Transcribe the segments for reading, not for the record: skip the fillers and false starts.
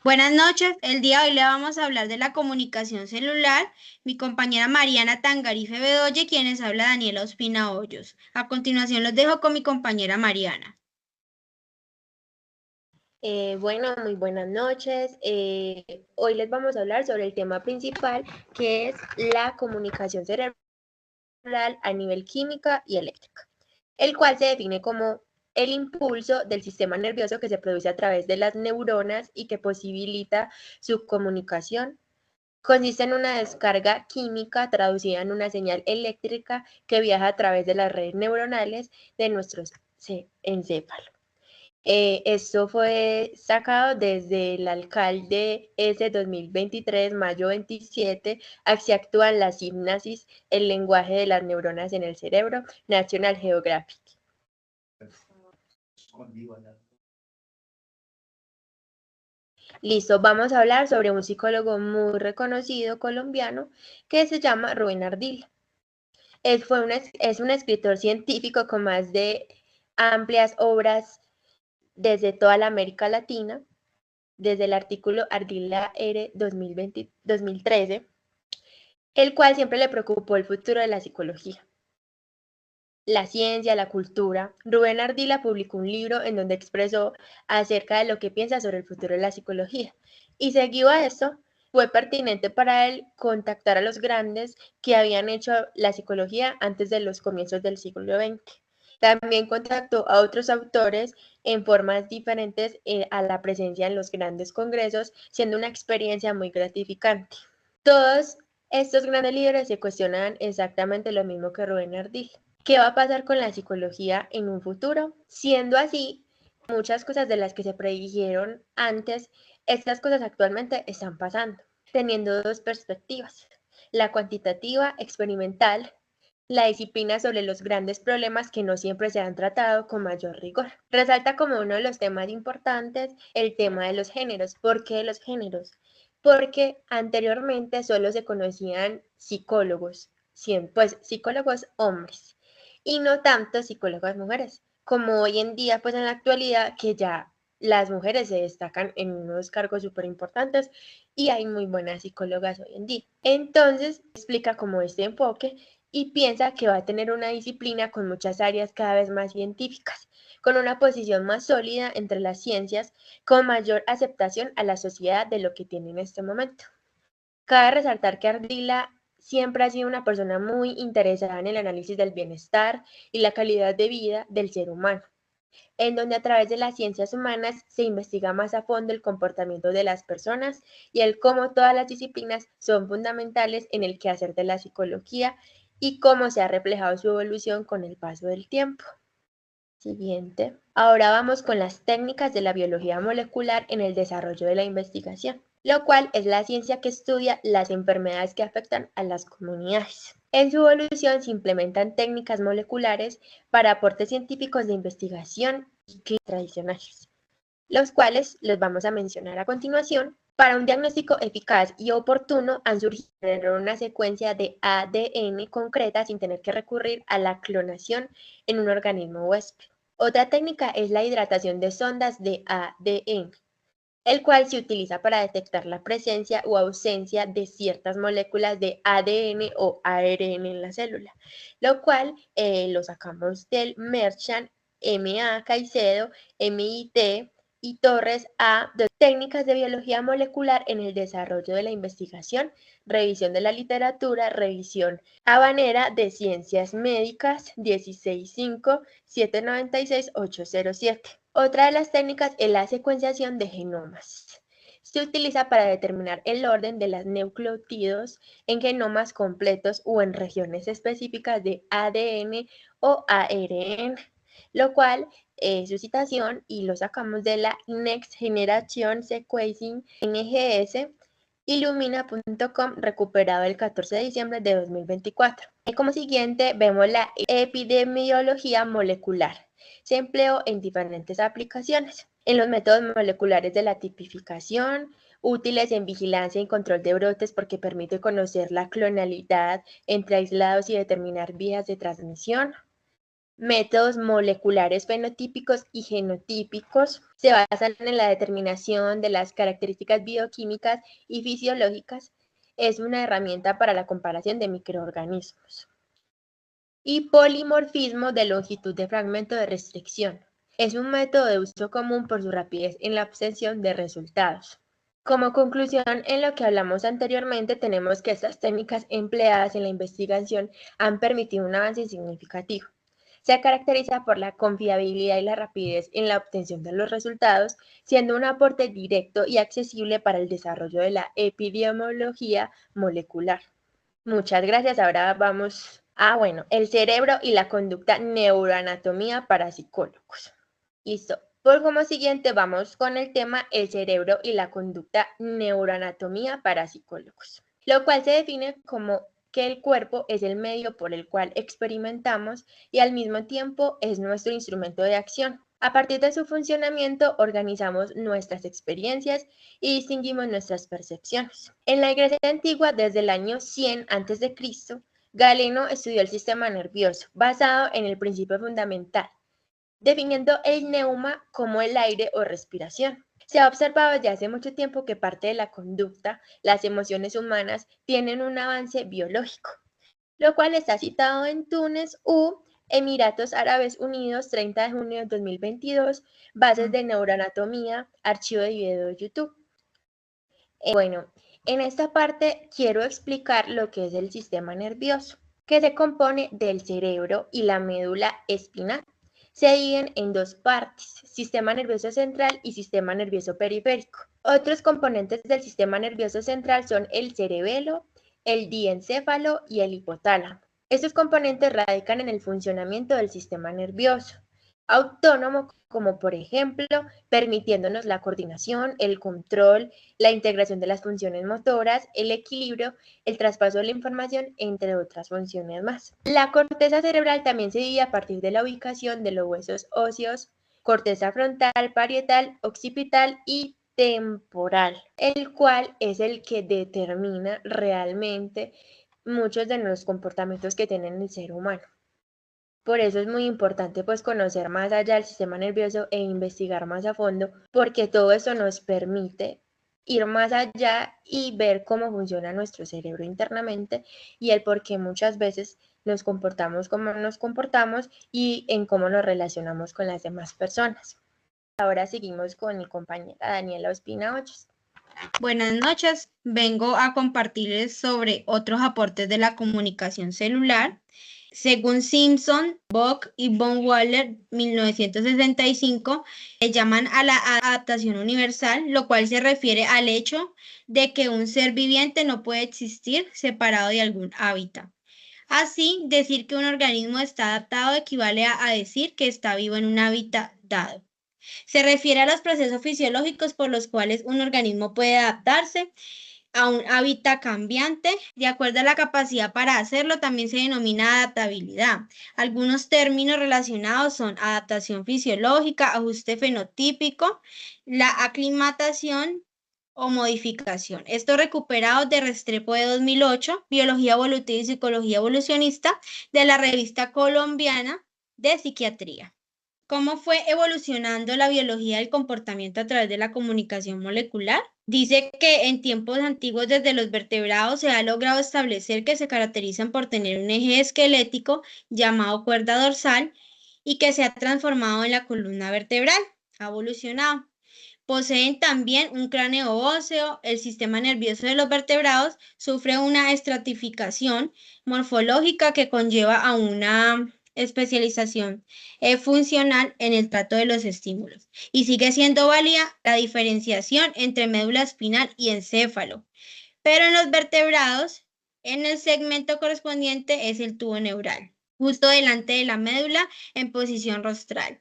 Buenas noches, el día de hoy le vamos a hablar de la comunicación celular. Mi compañera Mariana Tangarife Bedoye, quienes habla Daniela Ospina Hoyos. A continuación los dejo con mi compañera Mariana. Bueno, muy buenas noches. Hoy les vamos a hablar sobre el tema principal, que es la comunicación cerebral a nivel química y eléctrica, el cual se define como el impulso del sistema nervioso que se produce a través de las neuronas y que posibilita su comunicación. Consiste en una descarga química traducida en una señal eléctrica que viaja a través de las redes neuronales de nuestros encéfalos. Esto fue sacado desde el alcalde S 2023, mayo 27, así actúan la sinapsis, el lenguaje de las neuronas en el cerebro, National Geographic. Listo, vamos a hablar sobre un psicólogo muy reconocido colombiano que se llama Rubén Ardila. Es un escritor científico con más de amplias obras desde toda la América Latina, desde el artículo Ardila R 2013, el cual siempre le preocupó el futuro de la psicología, la ciencia, la cultura. Rubén Ardila publicó un libro en donde expresó acerca de lo que piensa sobre el futuro de la psicología. Y seguido a eso, fue pertinente para él contactar a los grandes que habían hecho la psicología antes de los comienzos del siglo XX. También contactó a otros autores en formas diferentes a la presencia en los grandes congresos, siendo una experiencia muy gratificante. Todos estos grandes líderes se cuestionan exactamente lo mismo que Rubén Ardila. ¿Qué va a pasar con la psicología en un futuro? Siendo así, muchas cosas de las que se predijeron antes, estas cosas actualmente están pasando, teniendo dos perspectivas: la cuantitativa experimental, la disciplina sobre los grandes problemas que no siempre se han tratado con mayor rigor. Resalta como uno de los temas importantes el tema de los géneros. ¿Por qué de los géneros? Porque anteriormente solo se conocían psicólogos, pues psicólogos hombres, y no tanto psicólogas mujeres, como hoy en día, pues en la actualidad, que ya las mujeres se destacan en unos cargos súper importantes y hay muy buenas psicólogas hoy en día. Entonces, explica como este enfoque y piensa que va a tener una disciplina con muchas áreas cada vez más científicas, con una posición más sólida entre las ciencias, con mayor aceptación a la sociedad de lo que tiene en este momento. Cabe resaltar que Ardila siempre ha sido una persona muy interesada en el análisis del bienestar y la calidad de vida del ser humano, en donde a través de las ciencias humanas se investiga más a fondo el comportamiento de las personas y el cómo todas las disciplinas son fundamentales en el quehacer de la psicología y cómo se ha reflejado su evolución con el paso del tiempo. Siguiente. Ahora vamos con las técnicas de la biología molecular en el desarrollo de la investigación, lo cual es la ciencia que estudia las enfermedades que afectan a las comunidades. En su evolución se implementan técnicas moleculares para aportes científicos de investigación y tradicionales, los cuales les vamos a mencionar a continuación. Para un diagnóstico eficaz y oportuno han surgido una secuencia de ADN concreta sin tener que recurrir a la clonación en un organismo huésped. Otra técnica es la hidratación de sondas de ADN, el cual se utiliza para detectar la presencia o ausencia de ciertas moléculas de ADN o ARN en la célula, lo cual lo sacamos del Merchant, MA Caicedo, MIT y Torres A, de técnicas de biología molecular en el desarrollo de la investigación, revisión de la literatura, revisión habanera de ciencias médicas, 16.5.796.807. Otra de las técnicas es la secuenciación de genomas. Se utiliza para determinar el orden de los nucleótidos en genomas completos o en regiones específicas de ADN o ARN, lo cual es su citación y lo sacamos de la Next Generation Sequencing NGS Illumina.com, recuperado el 14 de diciembre de 2024. Y como siguiente vemos la epidemiología molecular. Se empleó en diferentes aplicaciones. En los métodos moleculares de la tipificación, útiles en vigilancia y control de brotes porque permite conocer la clonalidad entre aislados y determinar vías de transmisión. Métodos moleculares fenotípicos y genotípicos se basan en la determinación de las características bioquímicas y fisiológicas. Es una herramienta para la comparación de microorganismos. Y polimorfismo de longitud de fragmento de restricción. Es un método de uso común por su rapidez en la obtención de resultados. Como conclusión, en lo que hablamos anteriormente, tenemos que estas técnicas empleadas en la investigación han permitido un avance significativo. Se caracteriza por la confiabilidad y la rapidez en la obtención de los resultados, siendo un aporte directo y accesible para el desarrollo de la epidemiología molecular. Muchas gracias. Ahora vamos a, el cerebro y la conducta neuroanatomía para psicólogos. Listo. Por como siguiente vamos con el tema el cerebro y la conducta neuroanatomía para psicólogos, lo cual se define como que el cuerpo es el medio por el cual experimentamos y al mismo tiempo es nuestro instrumento de acción. A partir de su funcionamiento organizamos nuestras experiencias y distinguimos nuestras percepciones. En la Grecia antigua, desde el año 100 a.C., Galeno estudió el sistema nervioso, basado en el principio fundamental, definiendo el neuma como el aire o respiración. Se ha observado desde hace mucho tiempo que parte de la conducta, las emociones humanas, tienen un avance biológico, lo cual está citado en Túnez u Emiratos Árabes Unidos, 30 de junio de 2022, bases de neuroanatomía, archivo de video de YouTube. En esta parte quiero explicar lo que es el sistema nervioso, que se compone del cerebro y la médula espinal. Se dividen en dos partes, sistema nervioso central y sistema nervioso periférico. Otros componentes del sistema nervioso central son el cerebelo, el diencéfalo y el hipotálamo. Estos componentes radican en el funcionamiento del sistema nervioso autónomo, como por ejemplo, permitiéndonos la coordinación, el control, la integración de las funciones motoras, el equilibrio, el traspaso de la información, entre otras funciones más. La corteza cerebral también se divide a partir de la ubicación de los huesos óseos, corteza frontal, parietal, occipital y temporal, el cual es el que determina realmente muchos de los comportamientos que tiene el ser humano. Por eso es muy importante pues conocer más allá del sistema nervioso e investigar más a fondo, porque todo eso nos permite ir más allá y ver cómo funciona nuestro cerebro internamente y el por qué muchas veces nos comportamos como nos comportamos y en cómo nos relacionamos con las demás personas. Ahora seguimos con mi compañera Daniela Ospina Hoyos. Buenas noches, vengo a compartirles sobre otros aportes de la comunicación celular. Según Simpson, Bock y von Waller, 1965, le llaman a la adaptación universal, lo cual se refiere al hecho de que un ser viviente no puede existir separado de algún hábitat. Así, decir que un organismo está adaptado equivale a decir que está vivo en un hábitat dado. Se refiere a los procesos fisiológicos por los cuales un organismo puede adaptarse a un hábitat cambiante. De acuerdo a la capacidad para hacerlo, también se denomina adaptabilidad. Algunos términos relacionados son adaptación fisiológica, ajuste fenotípico, la aclimatación o modificación. Esto recuperado de Restrepo de 2008, Biología Evolutiva y Psicología Evolucionista, de la Revista Colombiana de Psiquiatría. ¿Cómo fue evolucionando la biología del comportamiento a través de la comunicación molecular? Dice que en tiempos antiguos desde los vertebrados se ha logrado establecer que se caracterizan por tener un eje esquelético llamado cuerda dorsal y que se ha transformado en la columna vertebral, ha evolucionado. Poseen también un cráneo óseo. El sistema nervioso de los vertebrados sufre una estratificación morfológica que conlleva a una especialización funcional en el trato de los estímulos. Y sigue siendo válida la diferenciación entre médula espinal y encéfalo. Pero en los vertebrados, en el segmento correspondiente es el tubo neural, justo delante de la médula en posición rostral.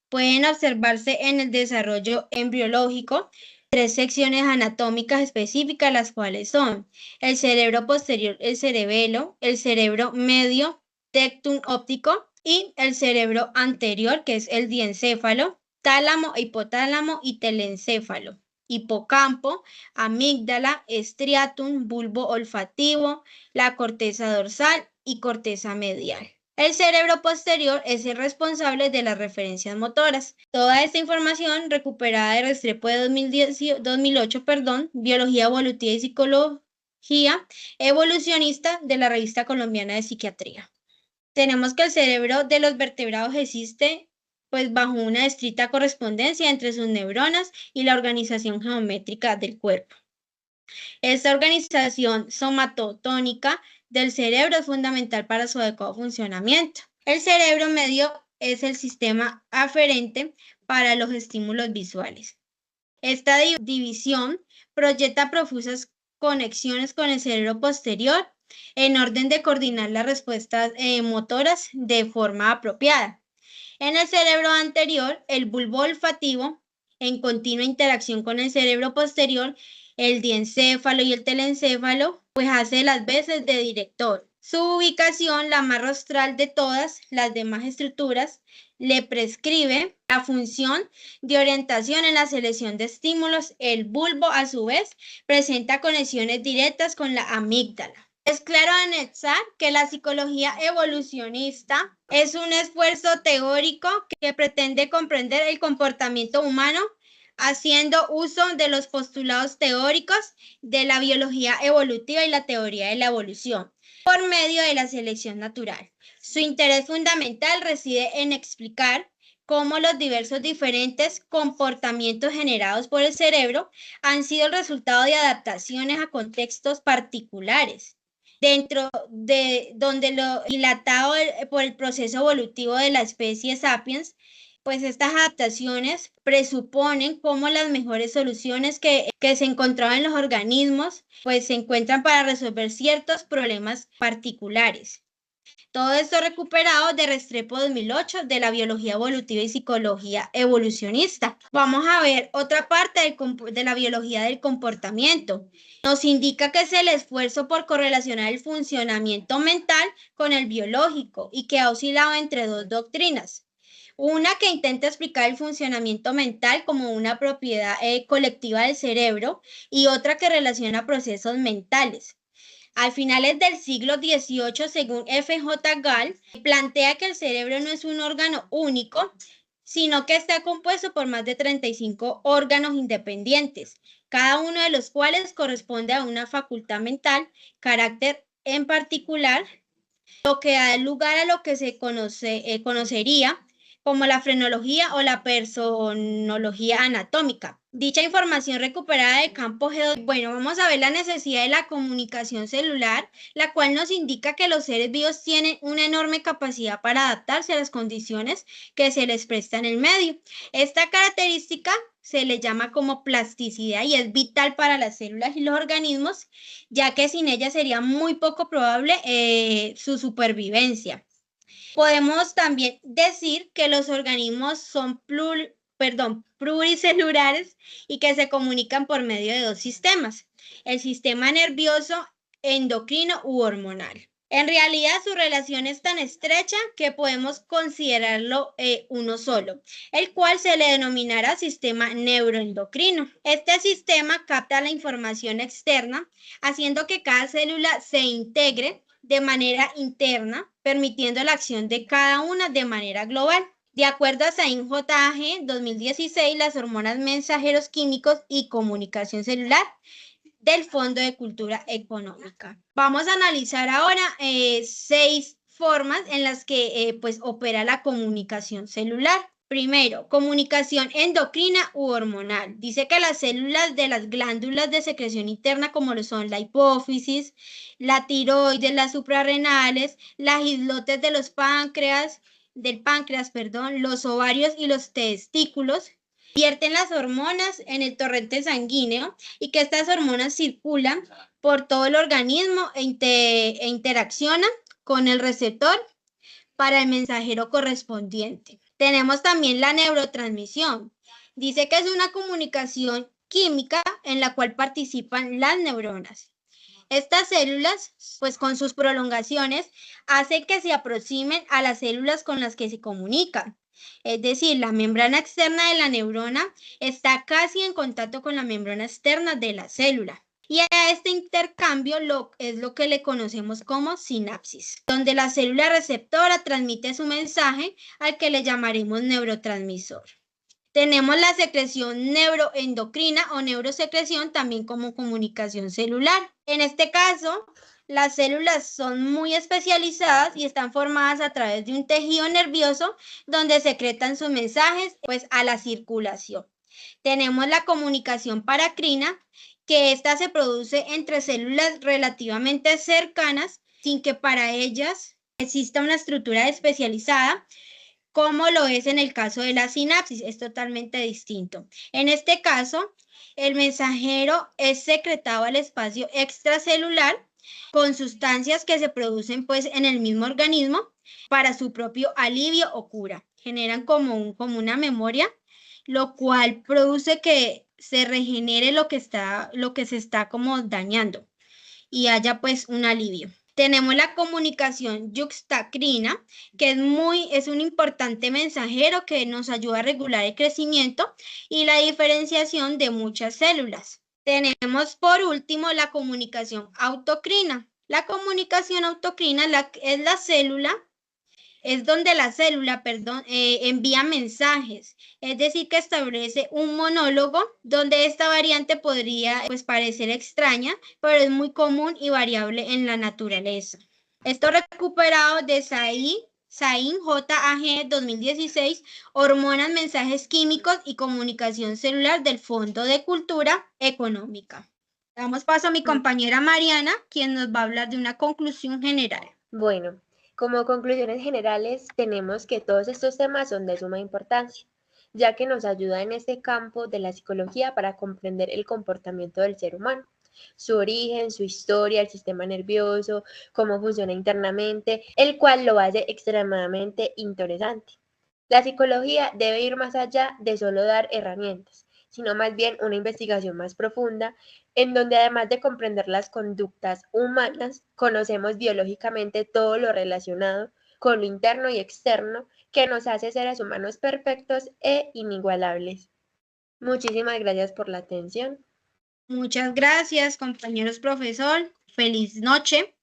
Pueden observarse en el desarrollo embriológico 3 secciones anatómicas específicas, las cuales son el cerebro posterior, el cerebelo, el cerebro medio, tectum óptico, y el cerebro anterior, que es el diencéfalo, tálamo, hipotálamo y telencéfalo, hipocampo, amígdala, estriatum, bulbo olfativo, la corteza dorsal y corteza medial. El cerebro posterior es el responsable de las referencias motoras. Toda esta información recuperada de Restrepo de 2008, Biología Evolutiva y Psicología Evolucionista de la Revista Colombiana de Psiquiatría. Tenemos que el cerebro de los vertebrados existe pues bajo una estricta correspondencia entre sus neuronas y la organización geométrica del cuerpo. Esta organización somatotónica del cerebro es fundamental para su adecuado funcionamiento. El cerebro medio es el sistema aferente para los estímulos visuales. Esta división proyecta profusas conexiones con el cerebro posterior en orden de coordinar las respuestas motoras de forma apropiada. En el cerebro anterior, el bulbo olfativo, en continua interacción con el cerebro posterior, el diencéfalo y el telencéfalo, pues hace las veces de director. Su ubicación, la más rostral de todas las demás estructuras, le prescribe la función de orientación en la selección de estímulos. El bulbo, a su vez, presenta conexiones directas con la amígdala. Es claro anexar que la psicología evolucionista es un esfuerzo teórico que pretende comprender el comportamiento humano haciendo uso de los postulados teóricos de la biología evolutiva y la teoría de la evolución por medio de la selección natural. Su interés fundamental reside en explicar cómo los diferentes comportamientos generados por el cerebro han sido el resultado de adaptaciones a contextos particulares, dentro de donde lo dilatado por el proceso evolutivo de la especie Sapiens, pues estas adaptaciones presuponen cómo las mejores soluciones que se encontraban en los organismos, pues se encuentran para resolver ciertos problemas particulares. Todo esto recuperado de Restrepo 2008 de la biología evolutiva y psicología evolucionista. Vamos a ver otra parte de la biología del comportamiento. Nos indica que es el esfuerzo por correlacionar el funcionamiento mental con el biológico y que ha oscilado entre dos doctrinas. Una que intenta explicar el funcionamiento mental como una propiedad colectiva del cerebro y otra que relaciona procesos mentales. A finales del siglo XVIII, según F.J. Gall, plantea que el cerebro no es un órgano único, sino que está compuesto por más de 35 órganos independientes, cada uno de los cuales corresponde a una facultad mental, carácter en particular, lo que da lugar a lo que se conocería como la frenología o la personología anatómica. Dicha información recuperada de campo geodésico. Bueno, vamos a ver la necesidad de la comunicación celular, la cual nos indica que los seres vivos tienen una enorme capacidad para adaptarse a las condiciones que se les prestan en el medio. Esta característica se le llama como plasticidad y es vital para las células y los organismos, ya que sin ella sería muy poco probable su supervivencia. Podemos también decir que los organismos son pluricelulares y que se comunican por medio de dos sistemas, el sistema nervioso, endocrino u hormonal. En realidad su relación es tan estrecha que podemos considerarlo uno solo, el cual se le denominará sistema neuroendocrino. Este sistema capta la información externa, haciendo que cada célula se integre de manera interna, permitiendo la acción de cada una de manera global. De acuerdo a Sain J.A.G. 2016, las hormonas mensajeros químicos y comunicación celular del Fondo de Cultura Económica. Vamos a analizar ahora 6 formas en las que pues opera la comunicación celular. Primero, comunicación endocrina u hormonal. Dice que las células de las glándulas de secreción interna, como lo son la hipófisis, la tiroides, las suprarrenales, las islotes de los páncreas, los ovarios y los testículos, vierten las hormonas en el torrente sanguíneo y que estas hormonas circulan por todo el organismo e interaccionan con el receptor para el mensajero correspondiente. Tenemos también la neurotransmisión. Dice que es una comunicación química en la cual participan las neuronas. Estas células, pues con sus prolongaciones, hacen que se aproximen a las células con las que se comunican. Es decir, la membrana externa de la neurona está casi en contacto con la membrana externa de la célula. Y a este intercambio es lo que le conocemos como sinapsis, donde la célula receptora transmite su mensaje al que le llamaremos neurotransmisor. Tenemos la secreción neuroendocrina o neurosecreción también como comunicación celular. En este caso, las células son muy especializadas y están formadas a través de un tejido nervioso donde secretan sus mensajes pues, a la circulación. Tenemos la comunicación paracrina, que esta se produce entre células relativamente cercanas sin que para ellas exista una estructura especializada, como lo es en el caso de la sinapsis, es totalmente distinto. En este caso, el mensajero es secretado al espacio extracelular con sustancias que se producen pues en el mismo organismo para su propio alivio o cura. Generan como una memoria, lo cual produce que se regenere lo que se está como dañando y haya pues un alivio. Tenemos la comunicación yuxtacrina, que es un importante mensajero que nos ayuda a regular el crecimiento y la diferenciación de muchas células. Tenemos por último la comunicación autocrina. La comunicación autocrina es la célula es donde la célula, envía mensajes, es decir, que establece un monólogo donde esta variante podría pues, parecer extraña, pero es muy común y variable en la naturaleza. Esto recuperado de Sain J.A.G. 2016, Hormonas, Mensajes Químicos y Comunicación Celular del Fondo de Cultura Económica. Damos paso a mi compañera Mariana, quien nos va a hablar de una conclusión general. Bueno, como conclusiones generales, tenemos que todos estos temas son de suma importancia, ya que nos ayuda en este campo de la psicología para comprender el comportamiento del ser humano, su origen, su historia, el sistema nervioso, cómo funciona internamente, el cual lo hace extremadamente interesante. La psicología debe ir más allá de solo dar herramientas, sino más bien una investigación más profunda, en donde además de comprender las conductas humanas, conocemos biológicamente todo lo relacionado con lo interno y externo que nos hace seres humanos perfectos e inigualables. Muchísimas gracias por la atención. Muchas gracias, compañeros profesor. Feliz noche.